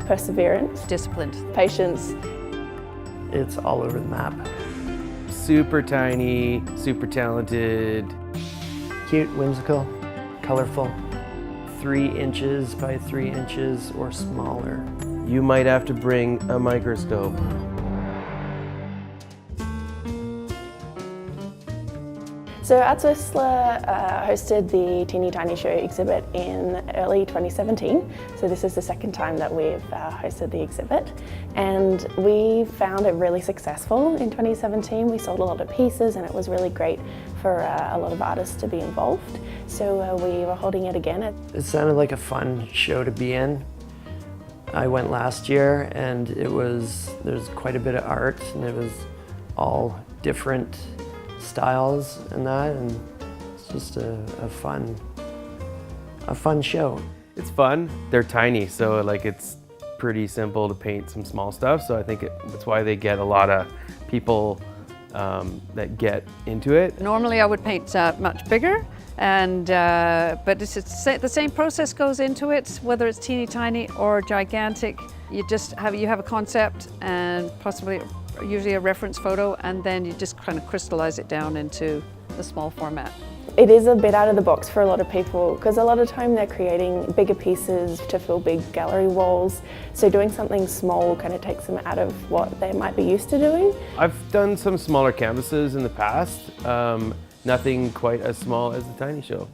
perseverance, Disciplined. patience. It's all over the map. Super tiny, super talented. Cute, whimsical, colorful. 3 inches by 3 inches or smaller. You might have to bring a microscope. So Arts Whistler hosted the Teeny Tiny Show exhibit in early 2017. So this is the second time that we've hosted the exhibit. And we found it really successful in 2017. We sold a lot of pieces and it was really great for a lot of artists to be involved. So we were holding it again. It sounded like a fun show to be in. I went last year and there's quite a bit of art and it was all different styles and that, and it's just a fun show. It's fun. They're tiny, so like it's pretty simple to paint some small stuff. So I think that's why they get a lot of people that get into it. Normally I would paint much bigger, and but the same process goes into it, whether it's teeny tiny or gigantic. You have a concept and possibly usually a reference photo, and then you just kind of crystallize it down into the small format. It is a bit out of the box for a lot of people because a lot of time they're creating bigger pieces to fill big gallery walls. So doing something small kind of takes them out of what they might be used to doing. I've done some smaller canvases in the past, nothing quite as small as the Tiny Show.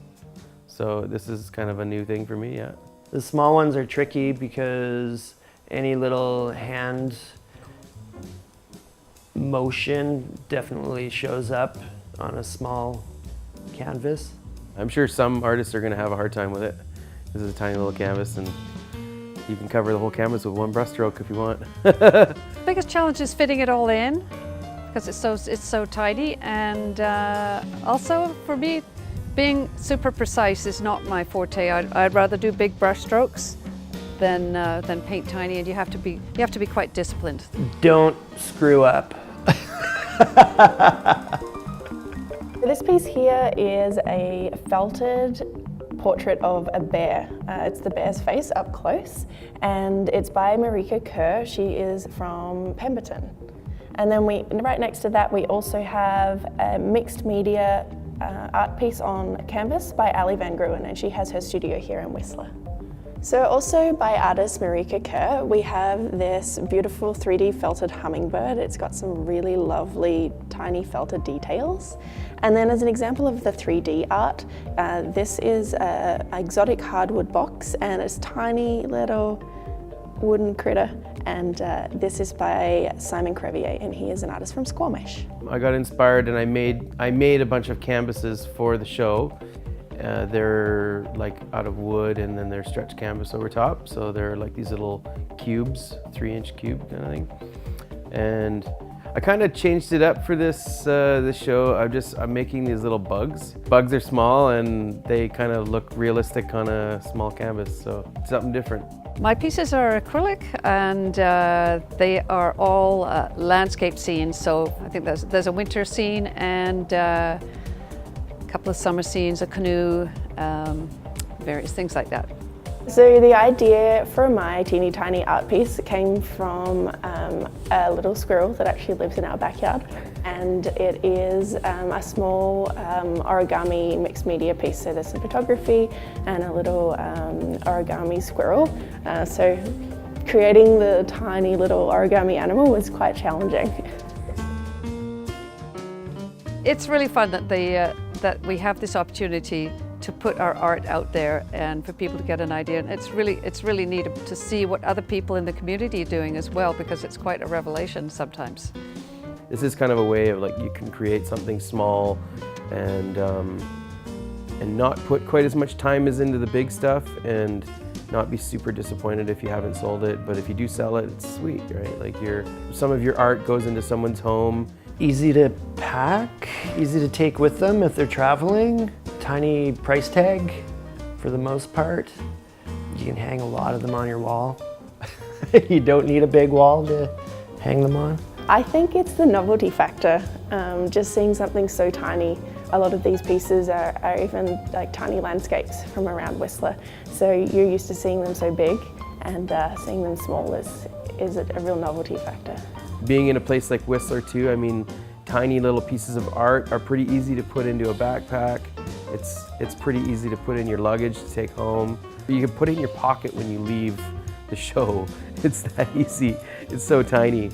So this is kind of a new thing for me, yeah. The small ones are tricky because any little hand motion definitely shows up on a small canvas. I'm sure some artists are going to have a hard time with it. This is a tiny little canvas and you can cover the whole canvas with one brushstroke if you want. The biggest challenge is fitting it all in because it's so tidy, and also for me, being super precise is not my forte. I'd rather do big brush strokes than paint tiny, and you have to be quite disciplined. Don't screw up. This piece here is a felted portrait of a bear. It's the bear's face up close, and it's by Marika Kerr. She is from Pemberton. And then right next to that we also have a mixed media art piece on canvas by Ali Van Gruen, and she has her studio here in Whistler. So also by artist Marika Kerr, we have this beautiful 3D felted hummingbird. It's got some really lovely tiny felted details. And then as an example of the 3D art, this is an exotic hardwood box and it's tiny little wooden critter. And this is by Simon Crevier, and he is an artist from Squamish. I got inspired and I made a bunch of canvases for the show. They're like out of wood and then they're stretched canvas over top. So they're like these little cubes, 3-inch cube kind of thing. And I kind of changed it up for this show. I'm making these little bugs. Bugs are small and they kind of look realistic on a small canvas. So it's something different. My pieces are acrylic, and they are all landscape scenes. So I think there's a winter scene and a couple of summer scenes, a canoe, various things like that. So the idea for my teeny tiny art piece came from a little squirrel that actually lives in our backyard, and it is a small origami mixed media piece. So there's some photography and a little origami squirrel. So creating the tiny little origami animal was quite challenging. It's really fun that we have this opportunity to put our art out there and for people to get an idea. And it's really neat to see what other people in the community are doing as well, because it's quite a revelation sometimes. This is kind of a way of like you can create something small and not put quite as much time as into the big stuff and not be super disappointed if you haven't sold it. But if you do sell it, it's sweet, right? Like some of your art goes into someone's home. Easy to pack, easy to take with them if they're traveling. Tiny price tag for the most part. You can hang a lot of them on your wall. You don't need a big wall to hang them on. I think it's the novelty factor, just seeing something so tiny. A lot of these pieces are even like tiny landscapes from around Whistler, so you're used to seeing them so big, and seeing them small is a real novelty factor. Being in a place like Whistler too, I mean, tiny little pieces of art are pretty easy to put into a backpack. It's pretty easy to put in your luggage to take home. You can put it in your pocket when you leave the show. It's that easy. It's so tiny.